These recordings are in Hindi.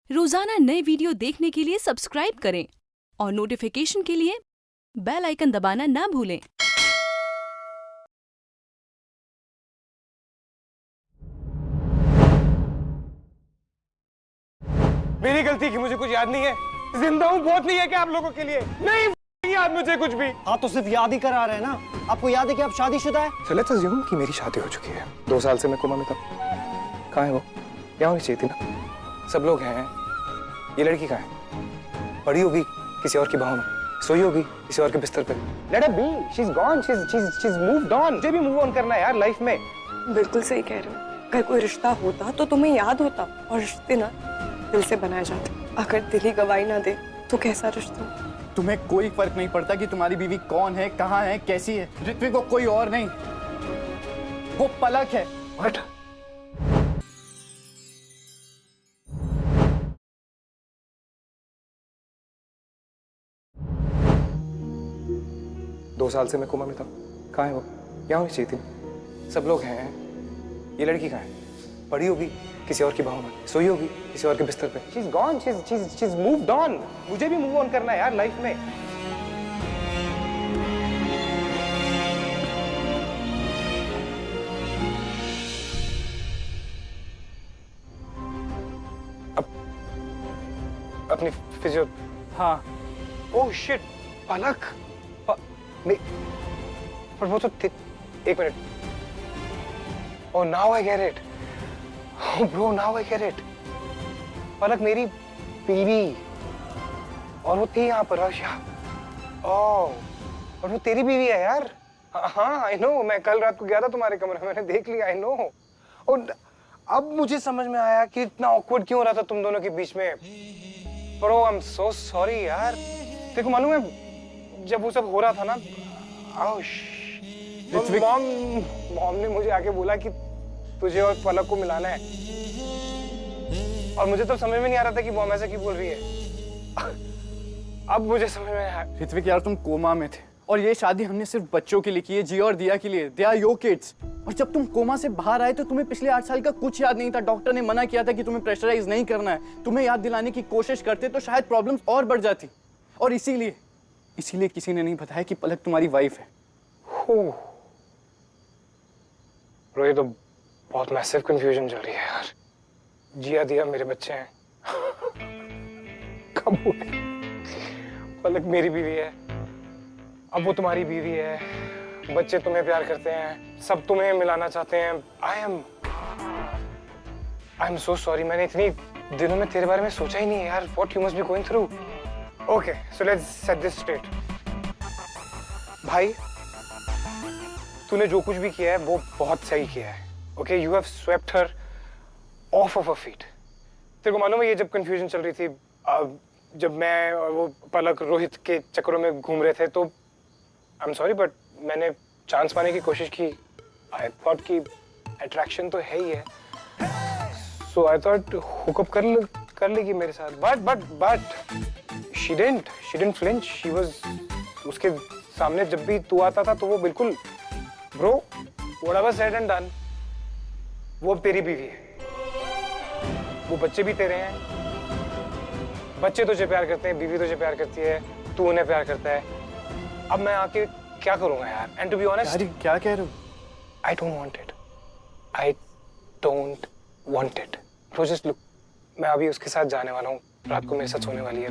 रोजाना नए वीडियो देखने के लिए सब्सक्राइब करें और नोटिफिकेशन के लिए बेल आइकन दबाना ना भूलें। मेरी गलती की मुझे कुछ याद नहीं है। जिंदा हूँ बहुत नहीं है क्या आप लोगों के लिए? नहीं याद मुझे कुछ भी। हाँ तो सिर्फ याद ही करा रहे हैं ना। आपको याद है कि आप शादीशुदा है? So let's assume कि मेरी शादी हो चुकी है। 2 साल से मैं कोमा में था। कहाँ है वो? यहाँ होनी चाहिए थी ना। सब लोग हैं। ये लड़की कहाँ है? पड़ी होगी किसी और की बाहों में, सोई होगी किसी और के बिस्तर पे। Let her be. She's gone. She's moved on. मुझे भी move on करना है यार लाइफ में। बिल्कुल सही कह रहे हो। अगर कोई रिश्ता होता तो तुम्हें याद होता, और रिश्ते ना दिल से बनाए जाते। अगर दिल ही गवाही ना दे तो कैसा रिश्ता? तुम्हें कोई फर्क नहीं पड़ता कि तुम्हारी बीवी कौन है, कहाँ है, कैसी है। ऋत्विक को कोई और नहीं, वो पलक है। What? दो साल से मैं कोमा में था। कहाँ है वो? यहाँ होनी चाहिए थी। सब लोग हैं। ये लड़की कहाँ है? पड़ी होगी किसी और की बाहों में, सोई होगी किसी और के बिस्तर पे। She's gone. She's moved on. मुझे भी move on करना है यार लाइफ में। अपनी फिजियो। हाँ, ओह शिट, पलक। नहीं, पर वो तो एक मिनट। Oh now I get it. Oh bro now I get it. Palak मेरी बीवी, और वो थी यहाँ पर रशिया। ओह, और वो तेरी बीवी है यार। हाँ आई नो, मैं कल रात को गया था तुम्हारे कमरे में, मैंने देख लिया। I know. और अब मुझे समझ में आया कि इतना ऑकवर्ड क्यों हो रहा था तुम दोनों के बीच में। Bro I am so sorry यार। देखो मालूम है जब वो सब हो रहा था ना, मॉम ने मुझे आके बोला कि तुझे और पलक को मिलाना है, और मुझे तो समझ में नहीं आ रहा था कि मॉम ऐसा क्यों बोल रही है। अब मुझे समझ में आया। ऋत्विक यार तुम कोमा में थे, और ये शादी हमने सिर्फ बच्चों के लिए की है, जिया और दिया के लिए। They are your kids. और जब तुम कोमा से बाहर आए तो तुम्हें पिछले 8 साल का कुछ याद नहीं था। डॉक्टर ने मना किया था कि तुम्हें प्रेशराइज नहीं करना है। तुम्हें याद दिलाने की कोशिश करते तो शायद प्रॉब्लम्स और बढ़ जाती, और इसीलिए किसी ने नहीं बताया कि पलक तुम्हारी वाइफ है। ब्रो ये तो बहुत मैसिव कंफ्यूजन चल रही है यार। जिया दिया मेरे बच्चे हैं। कब हुए? पलक मेरी बीवी है, अब वो तुम्हारी बीवी है। बच्चे तुम्हें प्यार करते हैं, सब तुम्हें मिलाना चाहते हैं। I am so sorry. मैंने इतनी दिनों में तेरे बारे में सोचा ही नहीं है यार। What you must be going through. Okay, so let's set this straight. भाई, तूने जो कुछ भी किया है वो बहुत सही किया है। Okay, you have swept her off of her feet. तेरे को मालूम है ये जब कंफ्यूजन चल रही थी, जब मैं और वो पलक रोहित के चक्करों में घूम रहे थे, तो आई एम सॉरी बट मैंने चांस पाने की कोशिश की। आई थॉट कि अट्रैक्शन तो है ही है, सो आई थॉट हुकअप कर लेगी मेरे साथ। But she didn't flinch. She was, उसके सामने जब भी तू आता था तो वो बिल्कुल, bro whatever said and done, वो अब तेरी बीवी है। वो बच्चे भी तेरे हैं। बच्चे तुझे प्यार करते हैं, बीवी तुझे प्यार करती है, तू उन्हें प्यार करता है। अब मैं आके क्या करूंगा यार? एंड टू बी ऑनेस्ट, क्या कह रहे हो? I don't want it. I don't want it. Bro just look, मैं अभी उसके साथ जाने वाला हूँ, रात को मेरे साथ सोने वाली है।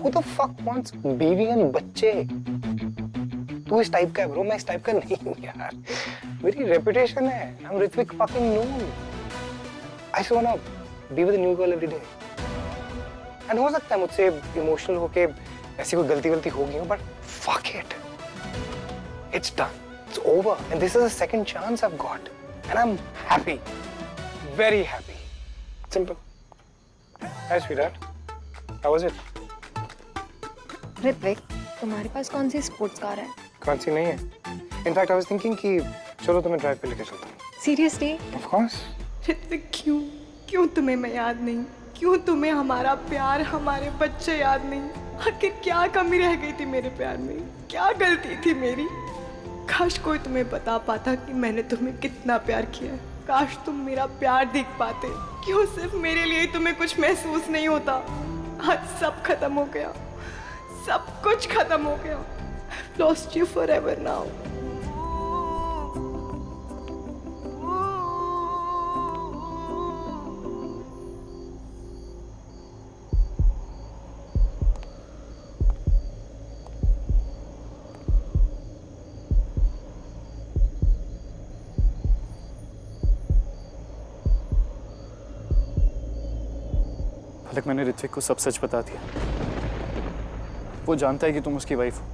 Who the fuck wants बीवी एंड बच्चे? तू इस टाइप का है ब्रो, मैं इस टाइप का नहीं हूँ यार। मेरी रेपुटेशन है, I'm Ritwik fucking known. I just wanna be with a new girl every day. And हो सकता है मुझसे इमोशनल होके ऐसी कोई गलती होगी हो, but fuck it. It's done. It's over. And this is the second chance I've got. And I'm happy. Very happy. Simple. Hi, sweetheart. How was it? Ritwik, तुम्हारे पास कौन सी स्पोर्ट्स कार है? कौन सी नहीं है? In fact, I was thinking कि चलो तुम्हें ड्राइव पे लेके चलता हूँ। सीरियसली? Of course. ऋत्विक क्यों तुम्हें मैं याद नहीं? क्यों तुम्हें हमारा प्यार, हमारे बच्चे याद नहीं? आखिर क्या कमी रह गई थी मेरे प्यार में? क्या गलती थी मेरी? काश कोई तुम्हें बता पाता कि मैंने तुम्हें कितना प्यार किया है। काश तुम मेरा प्यार देख पाते। क्यों सिर्फ मेरे लिए तुम्हें कुछ महसूस नहीं होता? आज सब खत्म हो गया, सब कुछ खत्म हो गया। I've lost you forever now. पलक, मैंने ऋत्विक को सब सच बता दिया। वो जानता है कि तुम उसकी वाइफ हो।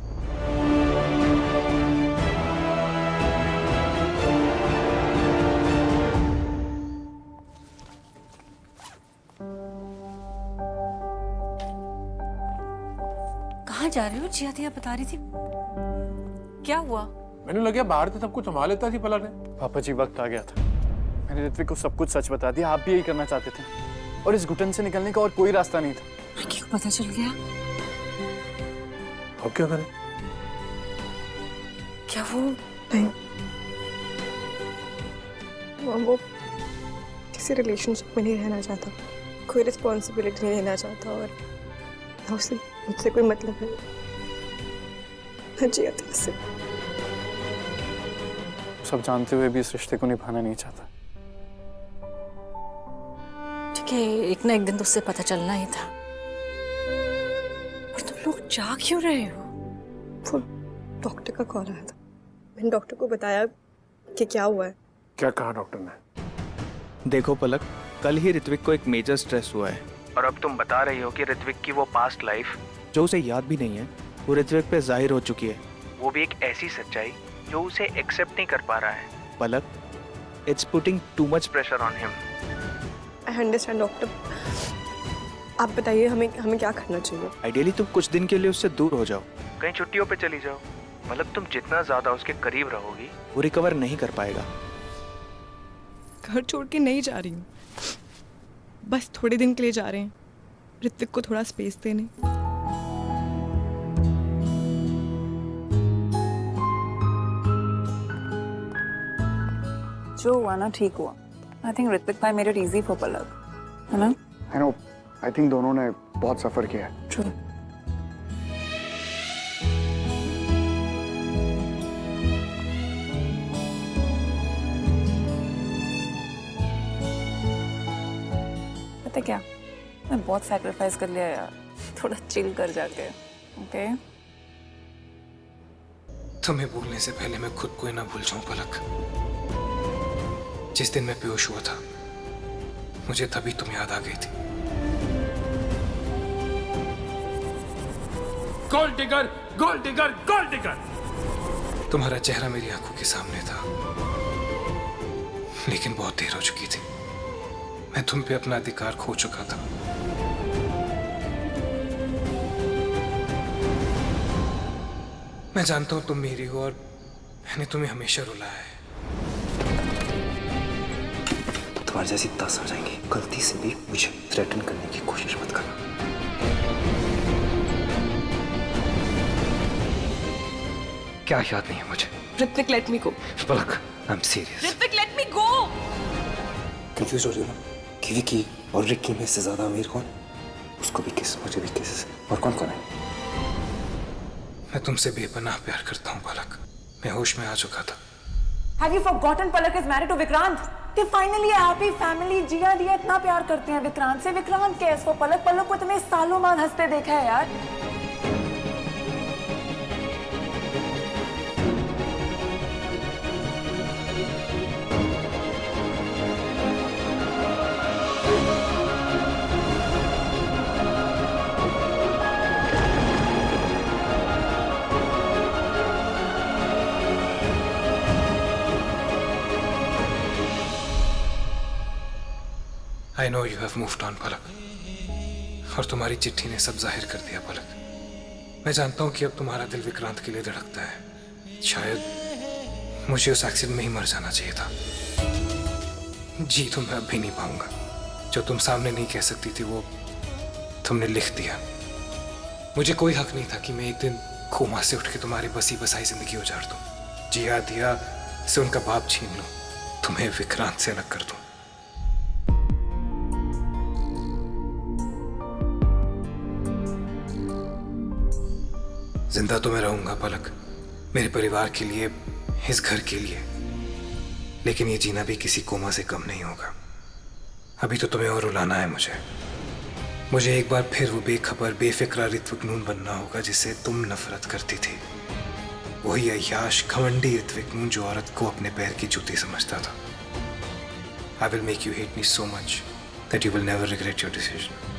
कहाँ जा रहे हो? जिया दिया बता रही थी, क्या हुआ? मैंने लगा बाहर से सब कुछ संभाल लेता थी पलक ने। पापा जी, वक्त आ गया था। मैंने ऋत्विक को सब कुछ सच बता दिया। आप भी यही करना चाहते थे और इस घुटन से निकलने का और कोई रास्ता नहीं था। क्यों पता चल गया? अब क्या करें? क्या वो नहीं, वो किसी रिलेशनशिप में नहीं रहना चाहता, कोई रिस्पॉन्सिबिलिटी नहीं लेना चाहता और ना उसे मुझसे कोई मतलब नहीं। मैं जिया दिया से सब जानते हुए भी इस रिश्ते को निभाना नहीं चाहता। ठीक है, एक ना एक दिन तो उससे पता चलना ही था। पर तुम लोग जा क्यों रहे हो? वो डॉक्टर का कॉल आया था, मैंने डॉक्टर को बताया कि क्या हुआ है। क्या कहा डॉक्टर ने? देखो पलक, कल ही ऋत्विक को एक मेजर स्ट्रेस हुआ है और अब तुम बता रही हो कि ऋत्विक की वो पास्ट लाइफ जो उसे याद भी नहीं है वो ऋत्विक पे जाहिर हो चुकी है। वो भी एक ऐसी सच्चाई जो उसे एक्सेप्ट नहीं कर पा रहा है। Palak, it's putting too much pressure on him. I understand doctor, आप बताइए हमें क्या करना चाहिए? आइडियली तुम कुछ दिन के लिए उससे दूर हो जाओ, कहीं छुट्टियों पे चली जाओ। मतलब तुम जितना ज्यादा उसके करीब रहोगी वो रिकवर नहीं कर पाएगा। घर छोड़ के नहीं जा रही हूँ, बस थोड़े दिन के लिए जा रहे हैं, ऋत्विक को थोड़ा स्पेस देने। जो हुआ ना ठीक हुआ। आई थिंक ऋत्विक भाई मेरे इजी फॉर पलक, है ना? आई नो, आई थिंक दोनों ने बहुत सफर किया है। ट्रू। पता क्या, मैं बहुत सैक्रिफाइस कर लिया यार, थोड़ा चिल कर जाके। ओके, तुम्हें भूलने से पहले मैं खुद को ही ना भूल जाऊं पलक। जिस दिन मैं बेहोश हुआ था मुझे तभी तुम याद आ गई थी। Gold digger, gold digger, gold digger. तुम्हारा चेहरा मेरी आंखों के सामने था, लेकिन बहुत देर हो चुकी थी। मैं तुम पे अपना अधिकार खो चुका था। मैं जानता हूं तुम मेरी हो और मैंने तुम्हें हमेशा रुलाया है। तुम्हारे जैसी 10 आ जाएंगे, गलती से भी मुझे थ्रेटन करने की कोशिश मत करना। क्या याद नहीं है मुझे? Ritvik, let me go. Palak, I am serious. Ritvik, let me go. Confuse हो रही हो ना? कि विकी और रिक्की में से ज्यादा अमीर कौन? उसको भी किस, मुझे भी किस, और कौन कौन है? मैं तुमसे बेपनाह प्यार करता हूं पलक। मैं होश में आ चुका था। Have you forgotten Palak is married to Vikrant? कि फाइनली हैप्पी फैमिली। जिया दिया इतना प्यार करते हैं विक्रांत से। विक्रांत कैस वो पलक को इतने सालों बाद हंसते देखा है यार। I know you have moved on पलक, और तुम्हारी चिट्ठी ने सब जाहिर कर दिया पलक। मैं जानता हूं कि अब तुम्हारा दिल विक्रांत के लिए धड़कता है। शायद मुझे उस एक्सीडेंट में ही मर जाना चाहिए था। जी तो मैं अब भी नहीं पाऊंगा। जो तुम सामने नहीं कह सकती थी वो तुमने लिख दिया। मुझे कोई हक नहीं था कि मैं एक दिन कोमा से उठ के तुम्हारी बसी बसाई जिंदगी उजाड़ दूं। जिया दिया से उनका बाप छीन लूं, तुम्हें विक्रांत से अलग कर दूं। जिंदा तो मैं रहूंगा पलक, मेरे परिवार के लिए, इस घर के लिए, लेकिन ये जीना भी किसी कोमा से कम नहीं होगा। अभी तो तुम्हें और रुलाना है मुझे एक बार फिर वो बेखबर बेफिक्रा ऋत्विक नून बनना होगा जिससे तुम नफरत करती थी। वही अय्याश घमंडी ऋत्विक नून जो औरत को अपने पैर की जूती समझता था। I will make you hate me so much that you will never regret your decision.